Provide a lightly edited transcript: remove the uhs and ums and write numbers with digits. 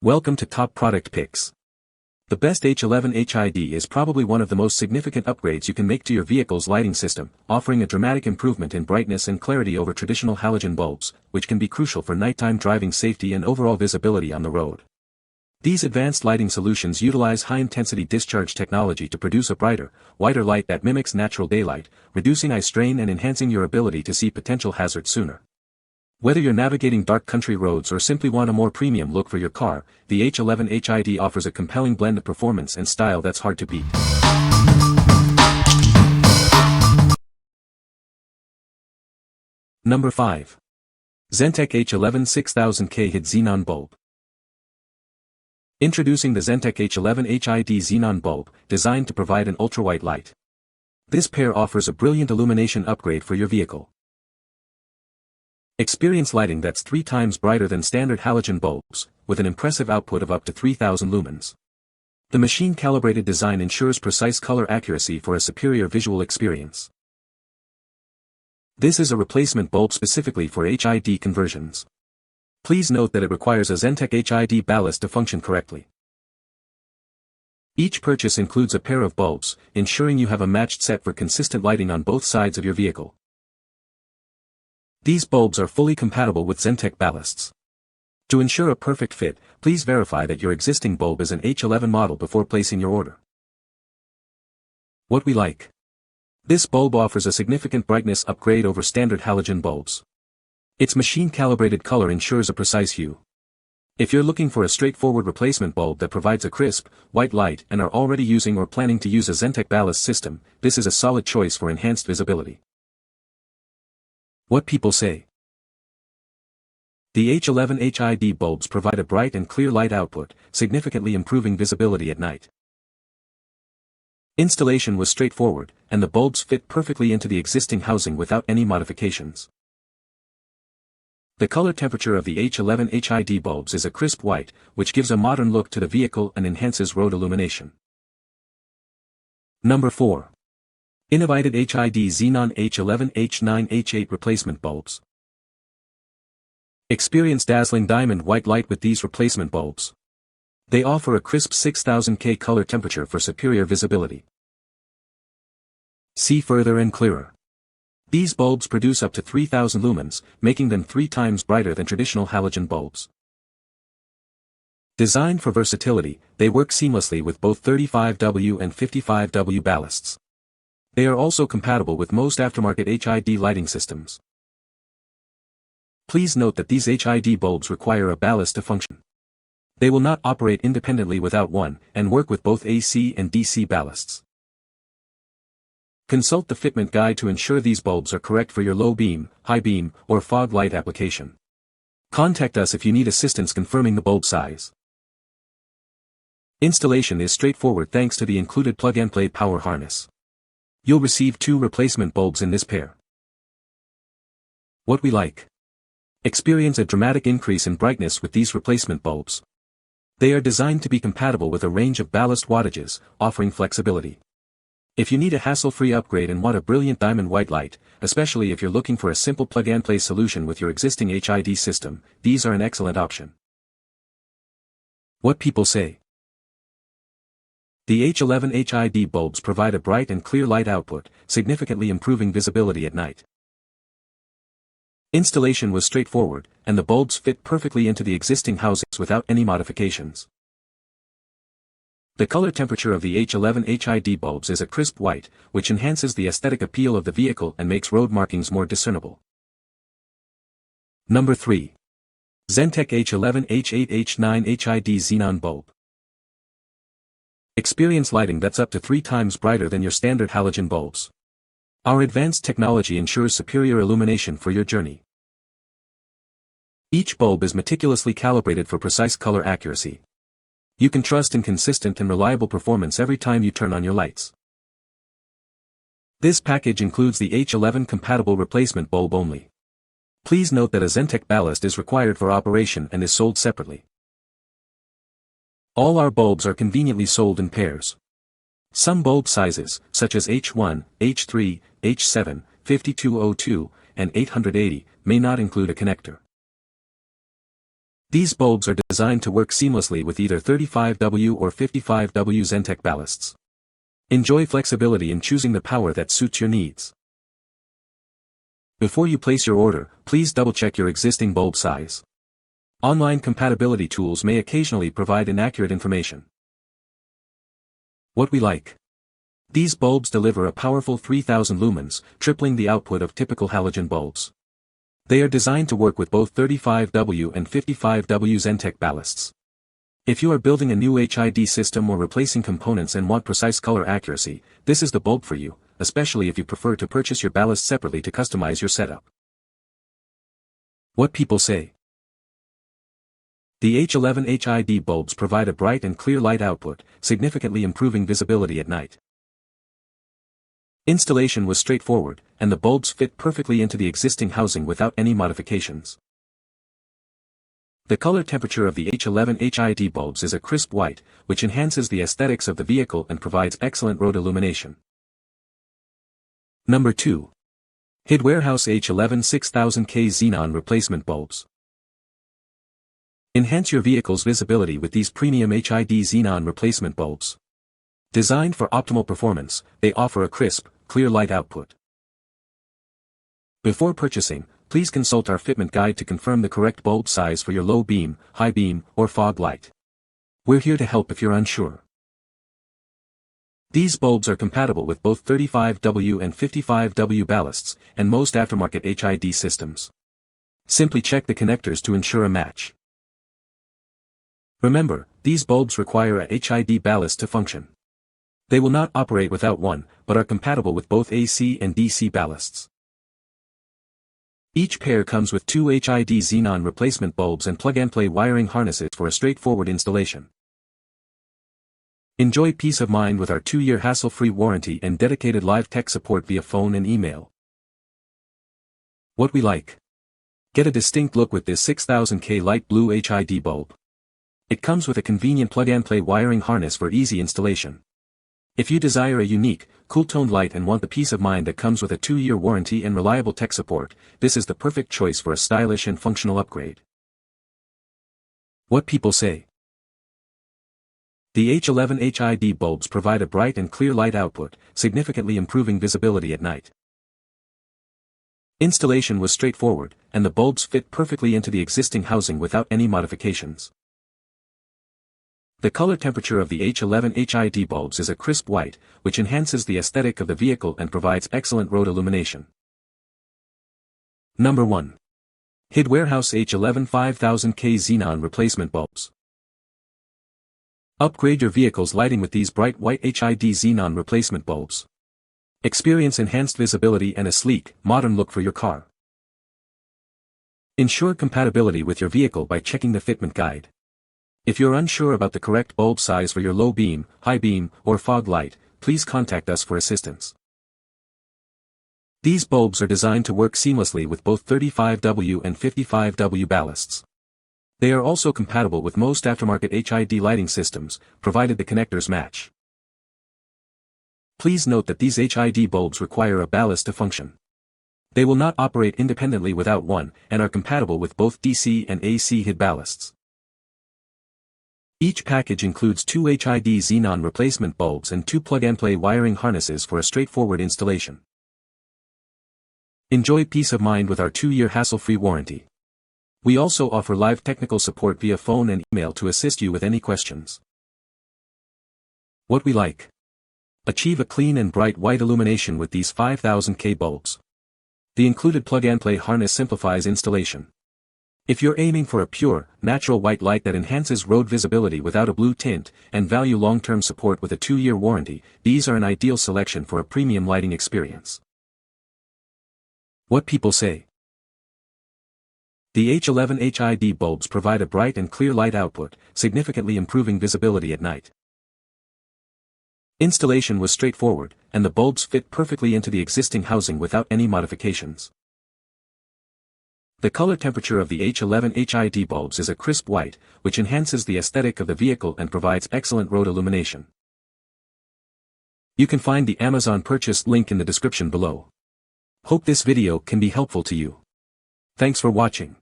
Welcome to Top Product Picks. The best H11 HID is probably one of the most significant upgrades you can make to your vehicle's lighting system, offering a dramatic improvement in brightness and clarity over traditional halogen bulbs, which can be crucial for nighttime driving safety and overall visibility on the road. These advanced lighting solutions utilize high-intensity discharge technology to produce a brighter, whiter light that mimics natural daylight, reducing eye strain and enhancing your ability to see potential hazards sooner. Whether you're navigating dark country roads or simply want a more premium look for your car, the H11 HID offers a compelling blend of performance and style that's hard to beat. Number 5. Xentec H11 6000K HID Xenon Bulb. Introducing the Xentec H11 HID Xenon Bulb, designed to provide an ultra-white light. This pair offers a brilliant illumination upgrade for your vehicle. Experience lighting that's 3 times brighter than standard halogen bulbs, with an impressive output of up to 3000 lumens. The machine-calibrated design ensures precise color accuracy for a superior visual experience. This is a replacement bulb specifically for HID conversions. Please note that it requires a Xentec HID ballast to function correctly. Each purchase includes a pair of bulbs, ensuring you have a matched set for consistent lighting on both sides of your vehicle. These bulbs are fully compatible with Xentec ballasts. To ensure a perfect fit, please verify that your existing bulb is an H11 model before placing your order. What we like. This bulb offers a significant brightness upgrade over standard halogen bulbs. Its machine-calibrated color ensures a precise hue. If you're looking for a straightforward replacement bulb that provides a crisp, white light and are already using or planning to use a Xentec ballast system, this is a solid choice for enhanced visibility. What people say. The H11 HID bulbs provide a bright and clear light output, significantly improving visibility at night. Installation was straightforward, and the bulbs fit perfectly into the existing housing without any modifications. The color temperature of the H11 HID bulbs is a crisp white, which gives a modern look to the vehicle and enhances road illumination. Number 4. Innovited HID Xenon H11 H9 H8 replacement bulbs. Experience dazzling diamond white light with these replacement bulbs. They offer a crisp 6000K color temperature for superior visibility. See further and clearer. These bulbs produce up to 3000 lumens, making them 3 times brighter than traditional halogen bulbs. Designed for versatility, they work seamlessly with both 35W and 55W ballasts. They are also compatible with most aftermarket HID lighting systems. Please note that these HID bulbs require a ballast to function. They will not operate independently without one, and work with both AC and DC ballasts. Consult the fitment guide to ensure these bulbs are correct for your low beam, high beam, or fog light application. Contact us if you need assistance confirming the bulb size. Installation is straightforward thanks to the included plug-and-play power harness. You'll receive 2 replacement bulbs in this pair. What we like. Experience a dramatic increase in brightness with these replacement bulbs. They are designed to be compatible with a range of ballast wattages, offering flexibility. If you need a hassle-free upgrade and want a brilliant diamond white light, especially if you're looking for a simple plug-and-play solution with your existing HID system, these are an excellent option. What people say. The H11 HID bulbs provide a bright and clear light output, significantly improving visibility at night. Installation was straightforward, and the bulbs fit perfectly into the existing housings without any modifications. The color temperature of the H11 HID bulbs is a crisp white, which enhances the aesthetic appeal of the vehicle and makes road markings more discernible. Number 3. Xentec H11 H8 H9 HID Xenon Bulb. Experience lighting that's up to 3 times brighter than your standard halogen bulbs. Our advanced technology ensures superior illumination for your journey. Each bulb is meticulously calibrated for precise color accuracy. You can trust in consistent and reliable performance every time you turn on your lights. This package includes the H11 compatible replacement bulb only. Please note that a Xentec ballast is required for operation and is sold separately. All our bulbs are conveniently sold in pairs. Some bulb sizes, such as H1, H3, H7, 5202, and 880, may not include a connector. These bulbs are designed to work seamlessly with either 35W or 55W Xentec ballasts. Enjoy flexibility in choosing the power that suits your needs. Before you place your order, please double-check your existing bulb size. Online compatibility tools may occasionally provide inaccurate information. What we like. These bulbs deliver a powerful 3000 lumens, tripling the output of typical halogen bulbs. They are designed to work with both 35W and 55W Xentec ballasts. If you are building a new HID system or replacing components and want precise color accuracy, this is the bulb for you, especially if you prefer to purchase your ballast separately to customize your setup. What people say. The H11 HID bulbs provide a bright and clear light output, significantly improving visibility at night. Installation was straightforward, and the bulbs fit perfectly into the existing housing without any modifications. The color temperature of the H11 HID bulbs is a crisp white, which enhances the aesthetics of the vehicle and provides excellent road illumination. Number 2. HID Warehouse H11 6000K Xenon Replacement Bulbs. Enhance your vehicle's visibility with these premium HID Xenon replacement bulbs. Designed for optimal performance, they offer a crisp, clear light output. Before purchasing, please consult our fitment guide to confirm the correct bulb size for your low beam, high beam, or fog light. We're here to help if you're unsure. These bulbs are compatible with both 35W and 55W ballasts, and most aftermarket HID systems. Simply check the connectors to ensure a match. Remember, these bulbs require a HID ballast to function. They will not operate without one, but are compatible with both AC and DC ballasts. Each pair comes with two HID Xenon replacement bulbs and plug-and-play wiring harnesses for a straightforward installation. Enjoy peace of mind with our 2-year hassle-free warranty and dedicated live tech support via phone and email. What we like. Get a distinct look with this 6000K light blue HID bulb. It comes with a convenient plug-and-play wiring harness for easy installation. If you desire a unique, cool-toned light and want the peace of mind that comes with a 2-year warranty and reliable tech support, this is the perfect choice for a stylish and functional upgrade. What people say. The H11 HID bulbs provide a bright and clear light output, significantly improving visibility at night. Installation was straightforward, and the bulbs fit perfectly into the existing housing without any modifications. The color temperature of the H11 HID bulbs is a crisp white, which enhances the aesthetic of the vehicle and provides excellent road illumination. Number 1. HID Warehouse H11 5000K Xenon Replacement Bulbs. Upgrade your vehicle's lighting with these bright white HID Xenon replacement bulbs. Experience enhanced visibility and a sleek, modern look for your car. Ensure compatibility with your vehicle by checking the fitment guide. If you're unsure about the correct bulb size for your low beam, high beam, or fog light, please contact us for assistance. These bulbs are designed to work seamlessly with both 35W and 55W ballasts. They are also compatible with most aftermarket HID lighting systems, provided the connectors match. Please note that these HID bulbs require a ballast to function. They will not operate independently without one, and are compatible with both DC and AC HID ballasts. Each package includes two HID Xenon replacement bulbs and two plug-and-play wiring harnesses for a straightforward installation. Enjoy peace of mind with our 2-year hassle-free warranty. We also offer live technical support via phone and email to assist you with any questions. What we like. Achieve a clean and bright white illumination with these 5000K bulbs. The included plug-and-play harness simplifies installation. If you're aiming for a pure, natural white light that enhances road visibility without a blue tint, and value long-term support with a 2-year warranty, these are an ideal selection for a premium lighting experience. What people say. The H11 HID bulbs provide a bright and clear light output, significantly improving visibility at night. Installation was straightforward, and the bulbs fit perfectly into the existing housing without any modifications. The color temperature of the H11 HID bulbs is a crisp white, which enhances the aesthetic of the vehicle and provides excellent road illumination. You can find the Amazon purchase link in the description below. Hope this video can be helpful to you. Thanks for watching.